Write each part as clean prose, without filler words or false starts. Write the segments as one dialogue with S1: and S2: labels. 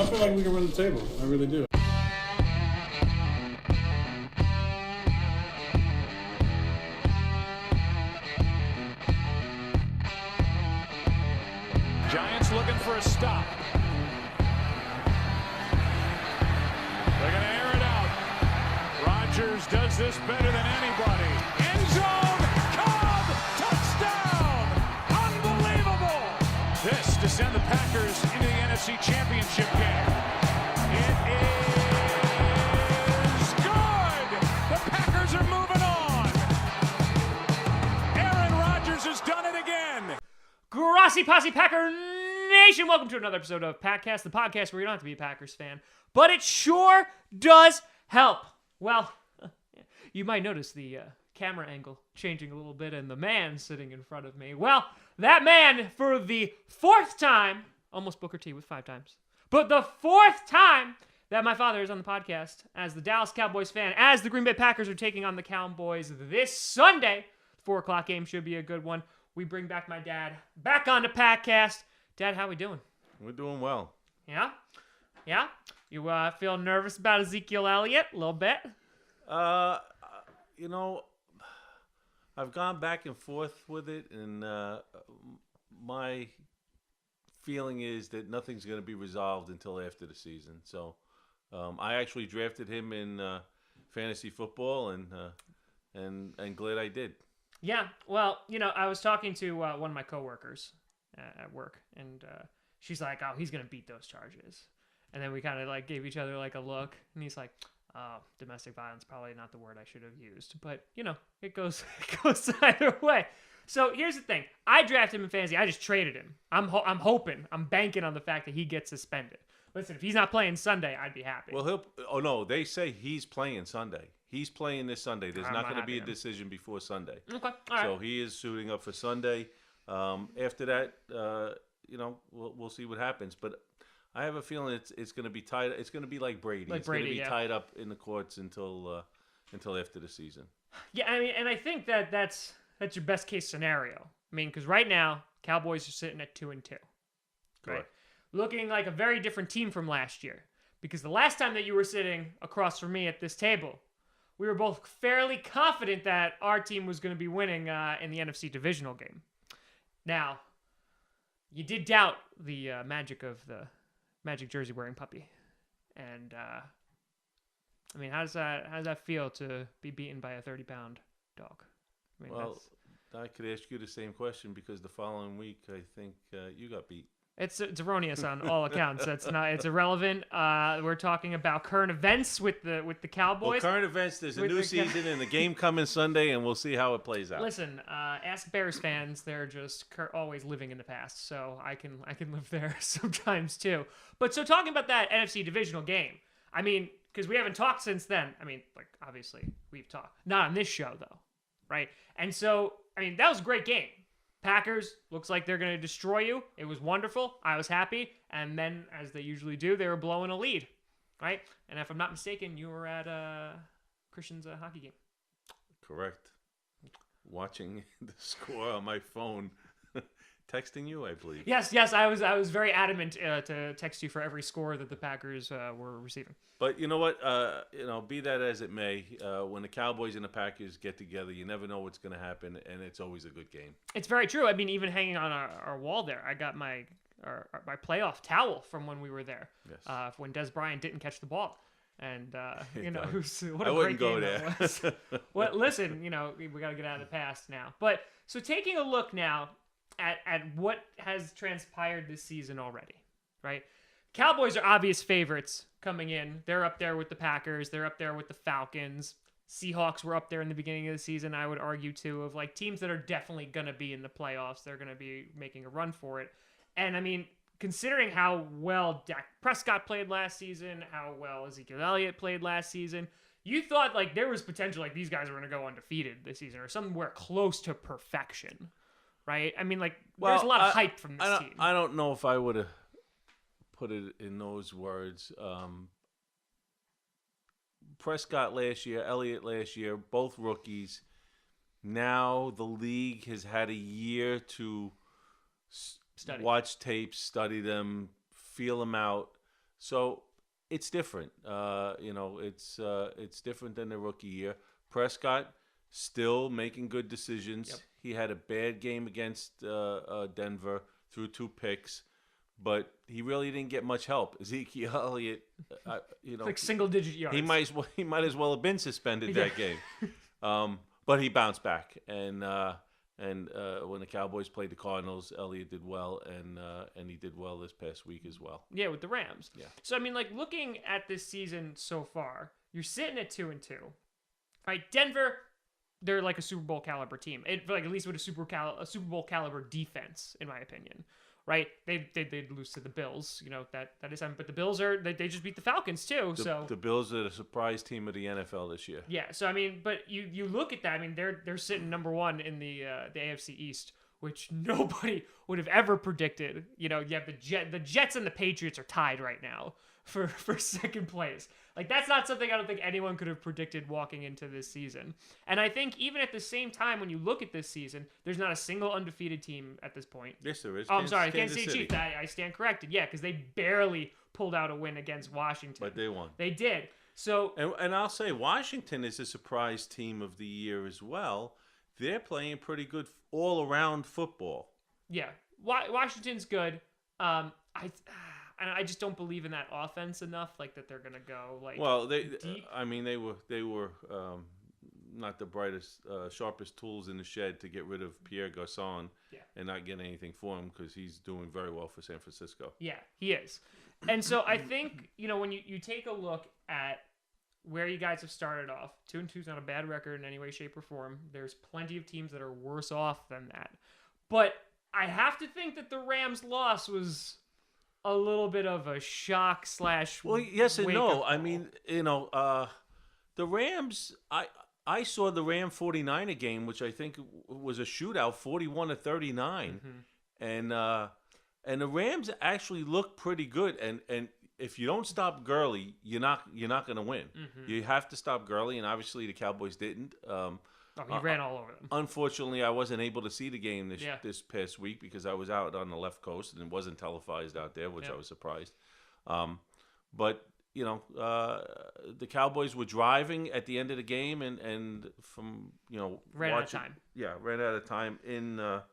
S1: feel like we can run the table. I really do.
S2: Giants looking for a stop. They're going to air it out. Rodgers does this better than anybody. End zone, Cobb, touchdown! Unbelievable! This to send the Packers into the NFC Championship game. It is good! The Packers are moving on. Aaron Rodgers has done it again.
S3: Grossi Posse Packer Nation, welcome to another episode of Packast, the podcast where you don't have to be a Packers fan, but it sure does help. Well, you might notice the camera angle changing a little bit and the man sitting in front of me. Well, that man, for the fourth time, almost Booker T with 5 times, but the fourth time that my father is on the podcast as the Dallas Cowboys fan, as the Green Bay Packers are taking on the Cowboys this Sunday. 4 o'clock game should be a good one. We bring back my dad back on the Packast. Dad, how we doing?
S4: We're doing well.
S3: Yeah? Yeah? You feel nervous about Ezekiel Elliott a little bit?
S4: You know, I've gone back and forth with it, and my feeling is that nothing's going to be resolved until after the season. So I actually drafted him in fantasy football, and glad I did.
S3: Yeah, well, you know, I was talking to one of my coworkers at work, and she's like, "Oh, he's gonna beat those charges." And then we kind of like gave each other like a look, and he's like, "Oh, domestic violence probably not the word I should have used, but you know, it goes either way." So here's the thing: I drafted him in fantasy. I just traded him. I'm hoping, I'm banking on the fact that he gets suspended. Listen, if he's not playing Sunday, I'd be happy.
S4: Well, oh no, they say he's playing Sunday. He's playing this Sunday. There's not going to be a decision before Sunday.
S3: Okay, all right.
S4: So he is suiting up for Sunday. After that, you know, we'll see what happens. But I have a feeling it's going to be tied. It's going to be like Brady. It's going to be tied up in the courts until after the season.
S3: Yeah, I mean, and I think that's your best case scenario. I mean, because right now Cowboys are sitting at 2-2, right?
S4: Correct.
S3: Looking like a very different team from last year. Because the last time that you were sitting across from me at this table, we were both fairly confident that our team was going to be winning in the NFC divisional game. Now, you did doubt the magic of the Magic jersey wearing puppy, and I mean, how does that feel to be beaten by a 30-pound dog? I mean,
S4: well, I could ask you the same question because the following week I think you got beat.
S3: It's erroneous on all accounts. It's irrelevant. We're talking about current events with the Cowboys.
S4: Well, current events. There's a new season and the game coming Sunday, and we'll see how it plays out.
S3: Listen, ask Bears fans. They're just always living in the past, so I can live there sometimes too. But so talking about that NFC divisional game, I mean, because we haven't talked since then. I mean, like obviously we've talked, not on this show though, right? And so I mean, that was a great game. Packers, looks like they're going to destroy you. It was wonderful. I was happy. And then, as they usually do, they were blowing a lead, right? And if I'm not mistaken, you were at Christian's hockey game.
S4: Correct. Watching the score on my phone. Texting you, I believe.
S3: Yes, I was very adamant to text you for every score that the Packers were receiving.
S4: But you know what? You know, be that as it may, when the Cowboys and the Packers get together, you never know what's going to happen, and it's always a good game. It's
S3: very true. I mean, even hanging on our wall there, I got my playoff towel from when we were there.
S4: Yes.
S3: When Des Bryant didn't catch the ball. And, you know, what
S4: a
S3: great
S4: game
S3: that was. Well, listen, you know, we got to get out of the past now. But so taking a look now at what has transpired this season already, right? Cowboys are obvious favorites coming in. They're up there with the Packers. They're up there with the Falcons. Seahawks were up there in the beginning of the season, I would argue, too, of like teams that are definitely going to be in the playoffs. They're going to be making a run for it. And, I mean, considering how well Dak Prescott played last season, how well Ezekiel Elliott played last season, you thought like there was potential like these guys were going to go undefeated this season or somewhere close to perfection. Right? I mean, like, there's a lot of hype from this team.
S4: I don't know if I would have put it in those words. Prescott last year, Elliott last year, both rookies. Now the league has had a year to watch tapes, study them, feel them out. So it's different. It's different than the rookie year. Prescott still making good decisions.
S3: Yep.
S4: He had a bad game against Denver, threw 2 picks, but he really didn't get much help. Ezekiel Elliott,
S3: like single-digit yards.
S4: he might as well have been suspended that game. But he bounced back, and when the Cowboys played the Cardinals, Elliott did well, and he did well this past week as well.
S3: Yeah, with the Rams.
S4: Yeah.
S3: So I mean, like looking at this season so far, you're sitting at 2-2. Right, Denver, they're like a Super Bowl caliber team. Like at least with a Super Bowl caliber defense, in my opinion. Right, they'd lose to the Bills. That is, but the Bills they just beat the Falcons too.
S4: The Bills are the surprise team of the NFL this year.
S3: Yeah, so I mean, but you look at that. I mean, they're sitting number 1 in the AFC East, which nobody would have ever predicted. You have the Jets and the Patriots are tied right now for second place. Like that's not something I don't think anyone could have predicted walking into this season. And I think even at the same time, when you look at this season, there's not a single undefeated team at this point.
S4: Yes, there is.
S3: Oh, I'm sorry, Kansas City Chiefs. I stand corrected. Yeah, because they barely pulled out a win against Washington.
S4: But they won.
S3: They did. So
S4: and I'll say Washington is a surprise team of the year as well. They're playing pretty good all-around football.
S3: Yeah, Washington's good. I just don't believe in that offense enough, like that they're gonna go like.
S4: Well,
S3: deep.
S4: they were not the brightest, sharpest tools in the shed to get rid of Pierre Garçon and not get anything for him because he's doing very well for San Francisco.
S3: Yeah, he is. And so I think when you take a look at where you guys have started off, 2-2 is not a bad record in any way, shape, or form. There's plenty of teams that are worse off than that, but I have to think that the Rams' loss was a little bit of a shock /
S4: Well, yes and no.
S3: wake-up
S4: I
S3: call.
S4: mean, the Rams. I saw the Ram 49er game, which I think was a shootout, 41-39, and the Rams actually looked pretty good. And if you don't stop Gurley, you're not going to win. You have to stop Gurley, and obviously the Cowboys didn't.
S3: He ran all over them.
S4: Unfortunately, I wasn't able to see the game
S3: Yeah.
S4: this past week because I was out on the left coast and it wasn't televised out there, which I was surprised. But the Cowboys were driving at the end of the game and from
S3: Ran out of time.
S4: Yeah, ran out of time in the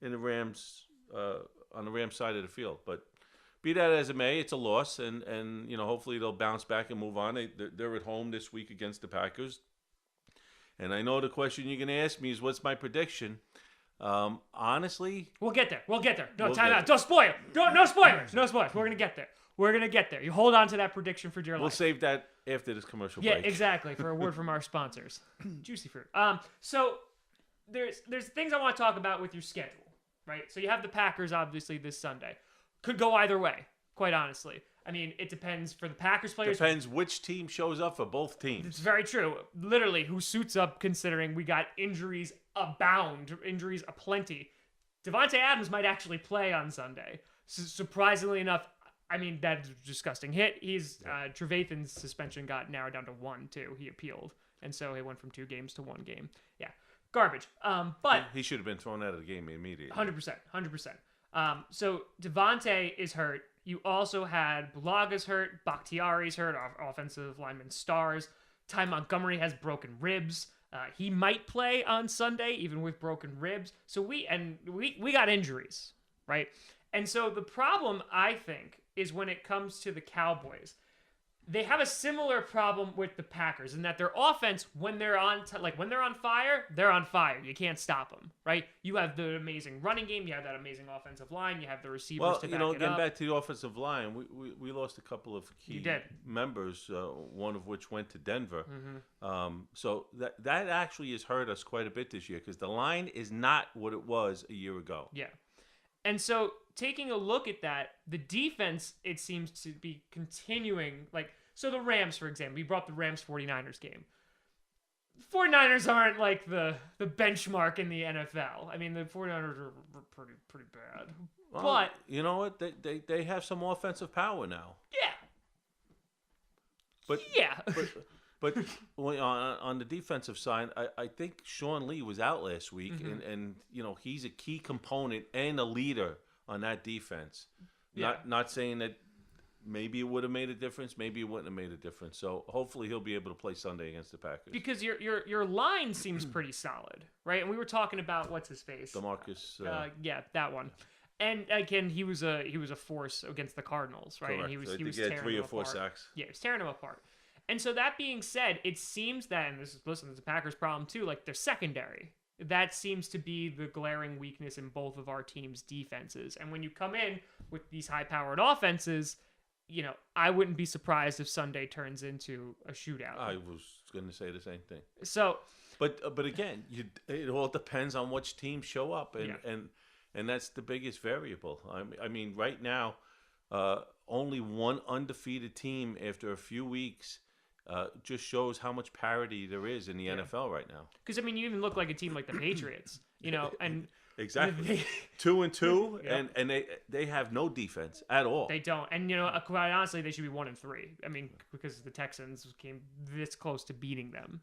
S4: Rams on the Rams side of the field. But be that as it may, it's a loss, and hopefully they'll bounce back and move on. They're at home this week against the Packers. And I know the question you're going to ask me is, what's my prediction? Honestly,
S3: We'll get there. No,
S4: We'll
S3: time
S4: get
S3: out. Don't spoil. No spoilers. No spoilers. We're going to get there. You hold on to that prediction for dear life.
S4: we'll save that after this commercial
S3: Yeah,
S4: break.
S3: exactly. For a word from our sponsors, Juicy Fruit. So there's things I want to talk about with your schedule, right? So you have the Packers obviously this Sunday. Could go either way, quite honestly. I mean, it depends for the Packers players.
S4: Depends which team shows up for both
S3: It's
S4: teams.
S3: very true. Literally, who suits up considering we got injuries abound, injuries aplenty. Devontae Adams might actually play on Sunday. Surprisingly enough, I mean, that's a disgusting hit. Trevathan's suspension got narrowed down to 1, too. He appealed. And so he went from 2 games to 1 game. Yeah, garbage. But
S4: He should have been thrown out of the game immediately.
S3: 100%. So Devontae is hurt. You also had Bulaga's hurt, Bakhtiari's hurt, offensive lineman stars. Ty Montgomery has broken ribs. He might play on Sunday, even with broken ribs. So we got injuries, right? And so the problem, I think, is when it comes to the Cowboys. They have a similar problem with the Packers in that their offense, when they're on fire, they're on fire. You can't stop them, right? You have the amazing running game, you have that amazing offensive line, you have the receivers to back it
S4: getting
S3: up.
S4: back to the offensive line, we lost a couple of key members, one of which went to Denver. So that actually has hurt us quite a bit this year because the line is not what it was a year ago.
S3: Yeah. And so taking a look at that, the defense, it seems to be continuing. So the Rams, for example, we brought the Rams 49ers game. 49ers aren't like the benchmark in the NFL. I mean, the 49ers are pretty bad.
S4: Well,
S3: but
S4: you know what? They have some offensive power now. But on the defensive side, I think Sean Lee was out last week, and he's a key component and a leader on that defense.
S3: Yeah.
S4: Not saying that maybe it would have made a difference. Maybe it wouldn't have made a difference. So hopefully he'll be able to play Sunday against the Packers.
S3: Because your line seems pretty solid, right? And we were talking about what's his face,
S4: DeMarcus.
S3: yeah, that one. And again, he was a force against the Cardinals, right?
S4: Correct.
S3: And he
S4: I think
S3: was
S4: he had
S3: tearing
S4: 3
S3: them
S4: or 4
S3: apart.
S4: sacks.
S3: Yeah, he was tearing them apart. And so that being said, it seems that, and this is the Packers' problem too, like their secondary. That seems to be the glaring weakness in both of our teams' defenses. And when you come in with these high-powered offenses, I wouldn't be surprised if Sunday turns into a shootout.
S4: I was going to say the same thing.
S3: So,
S4: but again, it all depends on which teams show up, and that's the biggest variable. I mean, right now, only one undefeated team after a few weeks just shows how much parity there is in the NFL right now.
S3: Because you even look like a team like the Patriots, and
S4: exactly 2-2,
S3: Yep.
S4: and they have no defense at all.
S3: They don't, and quite honestly, they should be 1-3. I mean, because the Texans came this close to beating them.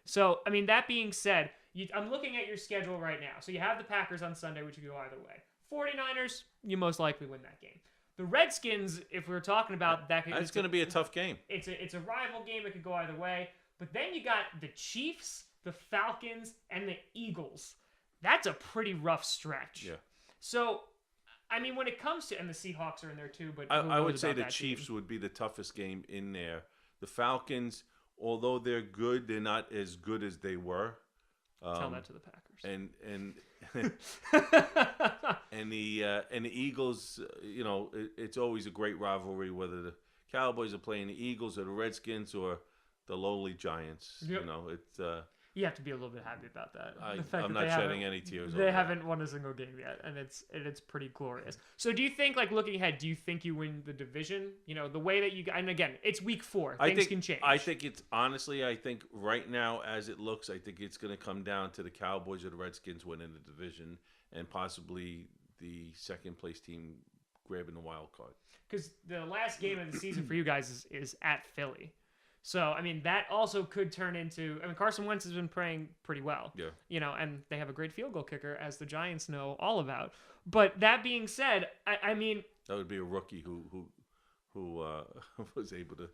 S3: So, I mean, that being said, I'm looking at your schedule right now. So you have the Packers on Sunday, which could go either way. 49ers, you most likely win that game. The Redskins, if we were talking about that,
S4: It's going to be a tough game.
S3: It's a rival game. It could go either way. But then you got the Chiefs, the Falcons, and the Eagles. That's a pretty rough stretch.
S4: Yeah.
S3: So, I mean, when it comes to, and the Seahawks are in there too, but
S4: I would say the Chiefs would be the toughest game in there. The Falcons, although they're good, they're not as good as they were.
S3: Tell that to the Packers.
S4: And and the Eagles, it's always a great rivalry, whether the Cowboys are playing the Eagles or the Redskins or the lowly Giants.
S3: Yep. You have to be a little bit happy about that.
S4: I'm not shedding any tears.
S3: They haven't won a single game yet, and it's pretty glorious. So, do you think, looking ahead, do you think you win the division? The way that and again, it's week 4. Things can change.
S4: I think it's honestly. I think right now, as it looks, I think it's going to come down to the Cowboys or the Redskins winning the division, and possibly the second place team grabbing the wild card.
S3: Because the last game of the season for you guys is at Philly. So, I mean, that also could turn into... I mean, Carson Wentz has been playing pretty well.
S4: Yeah.
S3: And they have a great field goal kicker, as the Giants know all about. But that being said, I mean...
S4: That would be a rookie who was able to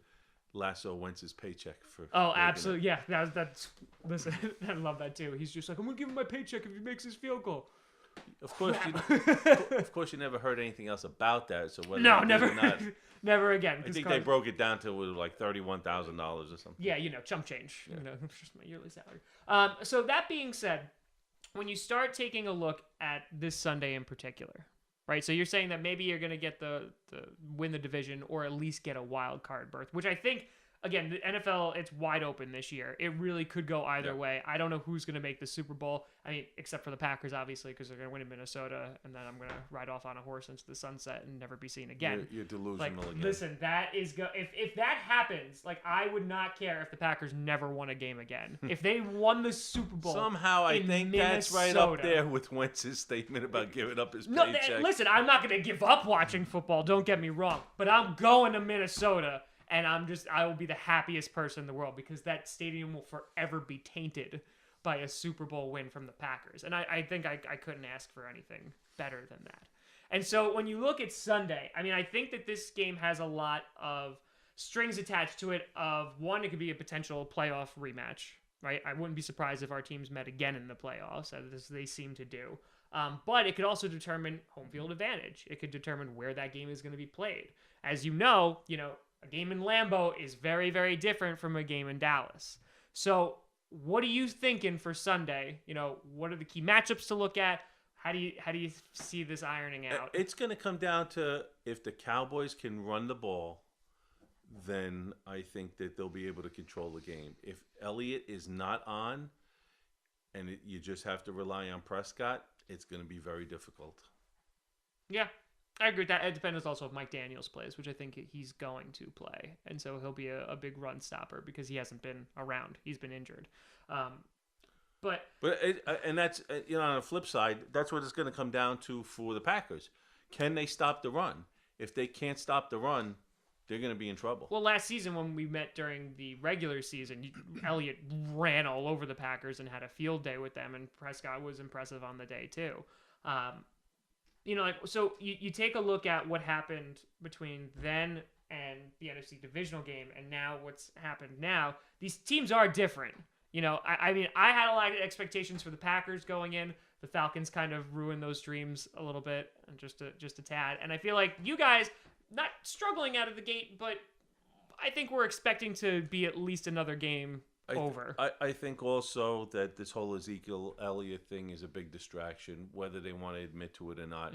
S4: lasso Wentz's paycheck for...
S3: Oh, absolutely. Yeah, that's... Listen, I love that, too. He's just like, I'm going to give him my paycheck if he makes his field goal.
S4: Of course, you never heard anything else about that. So whether
S3: No,
S4: it
S3: never,
S4: or not,
S3: never again.
S4: I think they broke it down to like $31,000 or something.
S3: Yeah, chump change.
S4: Yeah.
S3: Just my yearly salary. So that being said, when you start taking a look at this Sunday in particular, right? So you're saying that maybe you're going to get the win the division or at least get a wild card berth, which I think. Again, the NFL, it's wide open this year. It really could go either way. I don't know who's going to make the Super Bowl. I mean, except for the Packers, obviously, because they're going to win in Minnesota, and then I'm going to ride off on a horse into the sunset and never be seen again.
S4: You're delusional again.
S3: Listen, that is if that happens, I would not care if the Packers never won a game again. If they won the Super Bowl,
S4: somehow I think that's right up there with Wentz's statement about giving up his paycheck.
S3: Listen, I'm not going to give up watching football. Don't get me wrong, but I'm going to Minnesota. And I will be the happiest person in the world because that stadium will forever be tainted by a Super Bowl win from the Packers. And I think I couldn't ask for anything better than that. And so when you look at Sunday, I mean, I think that this game has a lot of strings attached to it of, one, it could be a potential playoff rematch, right? I wouldn't be surprised if our teams met again in the playoffs, as they seem to do. But it could also determine home field advantage. It could determine where that game is going to be played. As you know, a game in Lambeau is very, very different from a game in Dallas. So what are you thinking for Sunday? What are the key matchups to look at? How do you see this ironing out?
S4: It's going to come down to if the Cowboys can run the ball, then I think that they'll be able to control the game. If Elliot is not on and you just have to rely on Prescott, it's going to be very difficult.
S3: Yeah. I agree with that. It depends also if Mike Daniels plays, which I think he's going to play. And so he'll be a big run stopper because he hasn't been around. He's been injured. But
S4: that's, on the flip side, that's what it's going to come down to for the Packers. Can they stop the run? If they can't stop the run, they're going to be in trouble.
S3: Well, last season when we met during the regular season, Elliot ran all over the Packers and had a field day with them, and Prescott was impressive on the day too. So you take a look at what happened between then and the NFC divisional game, and now what's happened now, these teams are different. You know, I mean, I had a lot of expectations for the Packers going in. The Falcons kind of ruined those dreams a little bit, and just a tad. And I feel like you guys, not struggling out of the gate, but I think we're expecting to be at least another game over.
S4: I think also that this whole Ezekiel Elliott thing is a big distraction, whether they want to admit to it or not.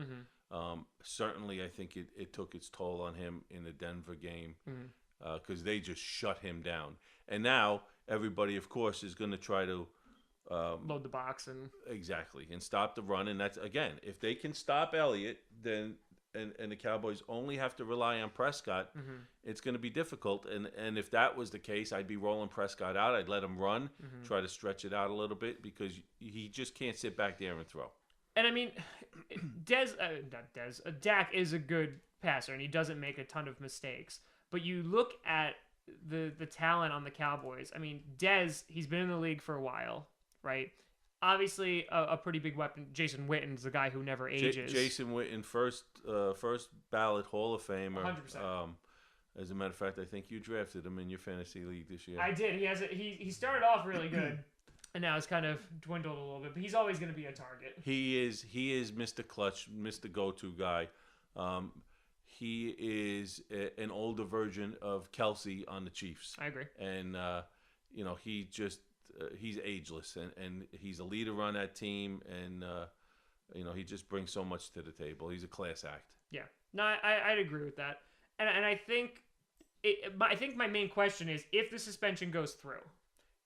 S4: Certainly, I think it took its toll on him in the Denver game because they just shut him down. And now everybody, of course, is going to try to
S3: load the box and
S4: stop the run. And that's, again, if they can stop Elliott, then and the Cowboys only have to rely on Prescott, it's going to be difficult. And if that was the case, I'd be rolling Prescott out. I'd let him run, try to stretch it out a little bit because he just can't sit back there and throw.
S3: And I mean, Dak is a good passer, and he doesn't make a ton of mistakes. But you look at the talent on the Cowboys. I mean, Dez, he's been in the league for a while, right? Obviously, a pretty big weapon. Jason Witten's the guy who never ages.
S4: Jason Witten, first ballot Hall of Famer.
S3: 100%.
S4: As a matter of fact, I think you drafted him in your fantasy league this year.
S3: I did. He started off really good, and now it's kind of dwindled a little bit. But he's always going to be a target.
S4: He is Mr. Clutch, Mr. Go-To guy. He is an older version of Kelsey on the Chiefs.
S3: I agree.
S4: And he just. He's ageless, and he's a leader on that team, and he just brings so much to the table. He's a class act.
S3: Yeah, no, I'd agree with that, and I think my main question is, if the suspension goes through,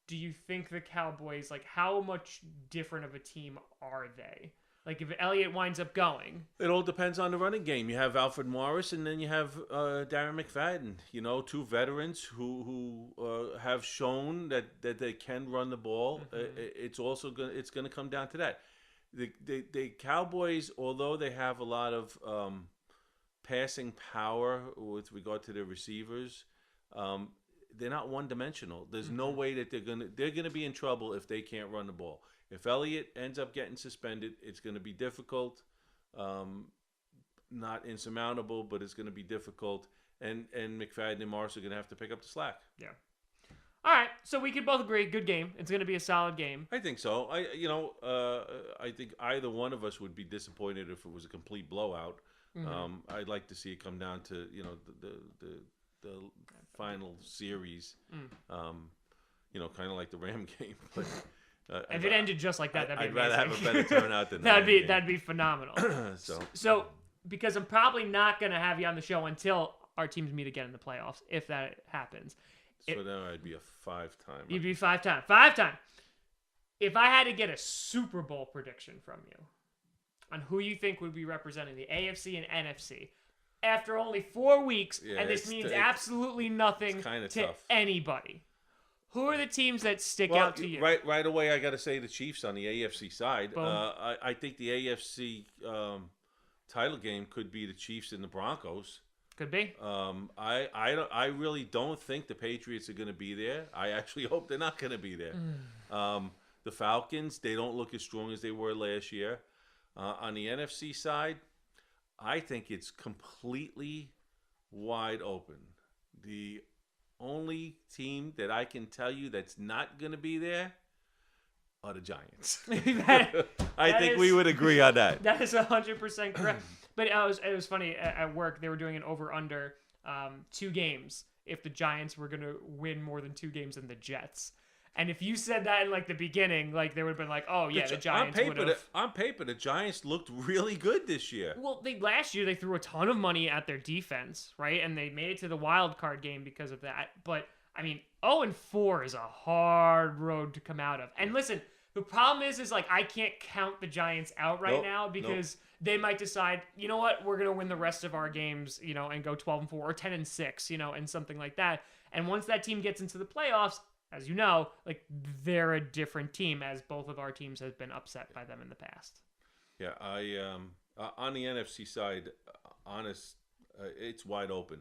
S3: do you think the Cowboys, like, how much different of a team are they? Like, if Elliott winds up going,
S4: it all depends on the running game. You have Alfred Morris, and then you have Darren McFadden. Two veterans who have shown that they can run the ball. It's also going to come down to that. The Cowboys, although they have a lot of passing power with regard to their receivers, they're not one dimensional. There's no way that they're gonna be in trouble if they can't run the ball. If Elliott ends up getting suspended, it's going to be difficult, not insurmountable, but it's going to be difficult. And McFadden and Morris are going to have to pick up the slack.
S3: Yeah. All right, so we could both agree, good game. It's going to be a solid game.
S4: I think so. I think either one of us would be disappointed if it was a complete blowout. I'd like to see it come down to the final series. Kind of like the Ram game, but.
S3: If it ended just like that, that'd be amazing.
S4: I'd rather have a better turnout than
S3: that'd be phenomenal. So because I'm probably not gonna have you on the show until our teams meet again in the playoffs, if that happens.
S4: So then I'd be a 5-time.
S3: You'd be 5-time. 5-time. If I had to get a Super Bowl prediction from you on who you think would be representing the AFC and NFC after only 4 weeks, and this means absolutely nothing to
S4: tough.
S3: Anybody. Who are the teams that stick out to you?
S4: Right away, I got to say the Chiefs on the AFC side. I think the AFC title game could be the Chiefs and the Broncos.
S3: Could be.
S4: I really don't think the Patriots are going to be there. I actually hope they're not going to be there. The Falcons, they don't look as strong as they were last year. On the NFC side, I think it's completely wide open. The only team that I can tell you that's not going to be there are the Giants. I think we would agree on that.
S3: That is 100% correct. But it was funny at work. They were doing an over/under 2 games if the Giants were going to win more than 2 games than the Jets. And if you said that in like the beginning, like they would have been like, "Oh yeah, the Giants would have."
S4: On paper, the Giants looked really good this year.
S3: Well, last year they threw a ton of money at their defense, right? And they made it to the wild card game because of that. But I mean, 0-4 is a hard road to come out of. And listen, the problem is like I can't count the Giants out right now because they might decide, you know what, we're gonna win the rest of our games, and go 12-4 or 10-6, and something like that. And once that team gets into the playoffs, as you know, like they're a different team, as both of our teams have been upset by them in the past.
S4: Yeah, I on the NFC side, it's wide open.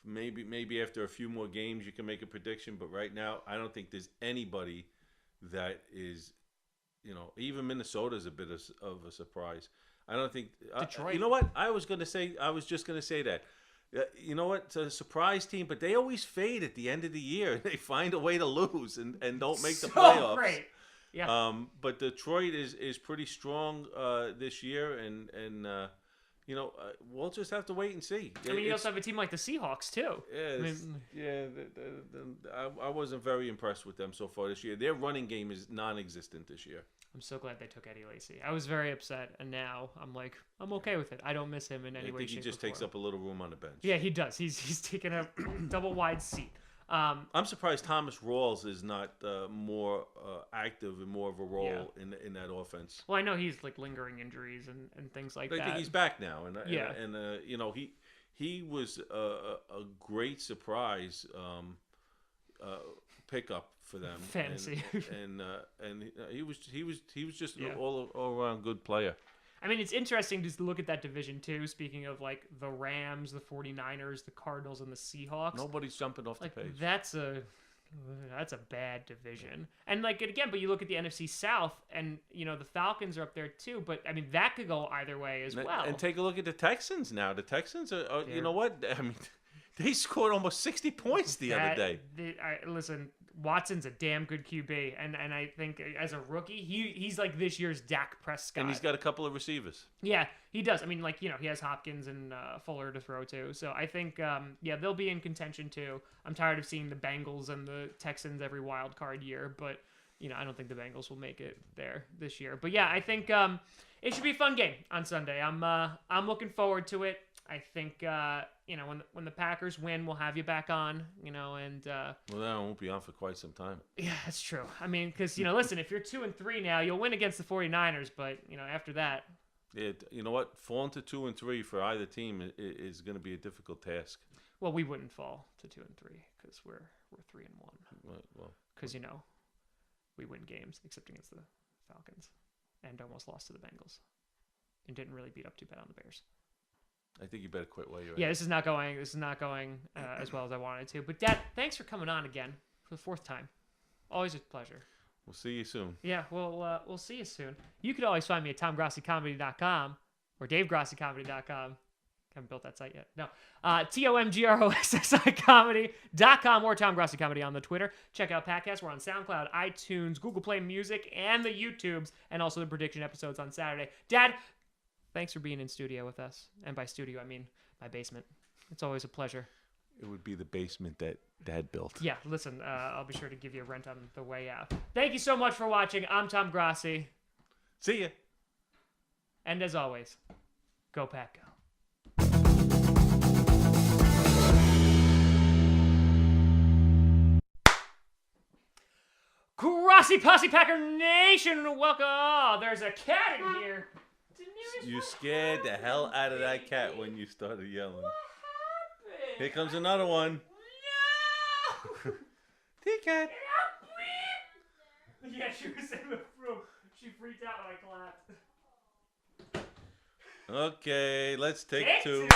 S4: Maybe after a few more games you can make a prediction, but right now I don't think there's anybody that is, even Minnesota is a bit of a surprise. I don't think
S3: Detroit.
S4: You know what? I was just gonna say that. You know what? It's a surprise team, but they always fade at the end of the year. They find a way to lose and don't make the playoffs.
S3: Great. Yeah.
S4: But Detroit is pretty strong this year, and we'll just have to wait and see.
S3: I mean, you also have a team like the Seahawks too.
S4: I wasn't very impressed with them so far this year. Their running game is non-existent this year.
S3: I'm so glad they took Eddie Lacy. I was very upset, and now I'm okay with it. I don't miss him in any way, shape, or form.
S4: I think he just takes up a little room on the bench.
S3: Yeah, he does. He's taking a double wide seat.
S4: I'm surprised Thomas Rawls is not more active and more of a role in that offense.
S3: Well, I know he's lingering injuries and things like that.
S4: I think he's back now, and he was a great surprise pickup for them.
S3: Fantasy.
S4: And he was just an all around good player.
S3: I mean, it's interesting to look at that division too. Speaking of the Rams, the 49ers, the Cardinals, and the Seahawks.
S4: Nobody's jumping off the page.
S3: That's a bad division. And again, but you look at the NFC South, and the Falcons are up there too. But I mean, that could go either way as well.
S4: And take a look at the Texans now. The Texans are you know what? I mean, they scored almost 60 points the other day.
S3: Listen, Watson's a damn good QB, and I think as a rookie, he's like this year's Dak Prescott.
S4: And he's got a couple of receivers.
S3: Yeah, he does. I mean, he has Hopkins and Fuller to throw to. So I think, they'll be in contention too. I'm tired of seeing the Bengals and the Texans every wild card year, but I don't think the Bengals will make it there this year. But yeah, I think it should be a fun game on Sunday. I'm looking forward to it. I think when the Packers win, we'll have you back on. And
S4: that won't be on for quite some time.
S3: Yeah, that's true. I mean, because listen, if you're 2-3 now, you'll win against the 49ers, but after that,
S4: you know what? Falling to 2-3 for either team is going to be a difficult task.
S3: Well, we wouldn't fall to 2-3 because we're 3-1.
S4: Well,
S3: because we win games except against the Falcons, and almost lost to the Bengals, and didn't really beat up too bad on the Bears.
S4: I think you better quit while you're
S3: at it. This is not going as well as I wanted to. But Dad, thanks for coming on again for the fourth time. Always a pleasure.
S4: We'll see you soon.
S3: Yeah, we'll see you soon. You could always find me at TomGrossiComedy.com or DaveGrossiComedy.com. Haven't built that site yet. No. TomGrossiComedy.com or Tom Grossi Comedy on the Twitter. Check out Packast. We're on SoundCloud, iTunes, Google Play Music, and the YouTubes, and also the prediction episodes on Saturday. Dad, thanks for being in studio with us. And by studio, I mean my basement. It's always a pleasure.
S4: It would be the basement that Dad built.
S3: Yeah, listen, I'll be sure to give you a rent on the way out. Thank you so much for watching. I'm Tom Grossi.
S4: See ya.
S3: And as always, go Pack Go. Grossi Posse Packer Nation, welcome. Oh, there's a cat in here.
S4: You scared the hell out of that cat when you started yelling.
S3: What happened?
S4: Here comes another one.
S3: No!
S4: T-Cat.
S3: Yeah, she was in the room. She freaked out when I clapped.
S4: Okay, let's take two.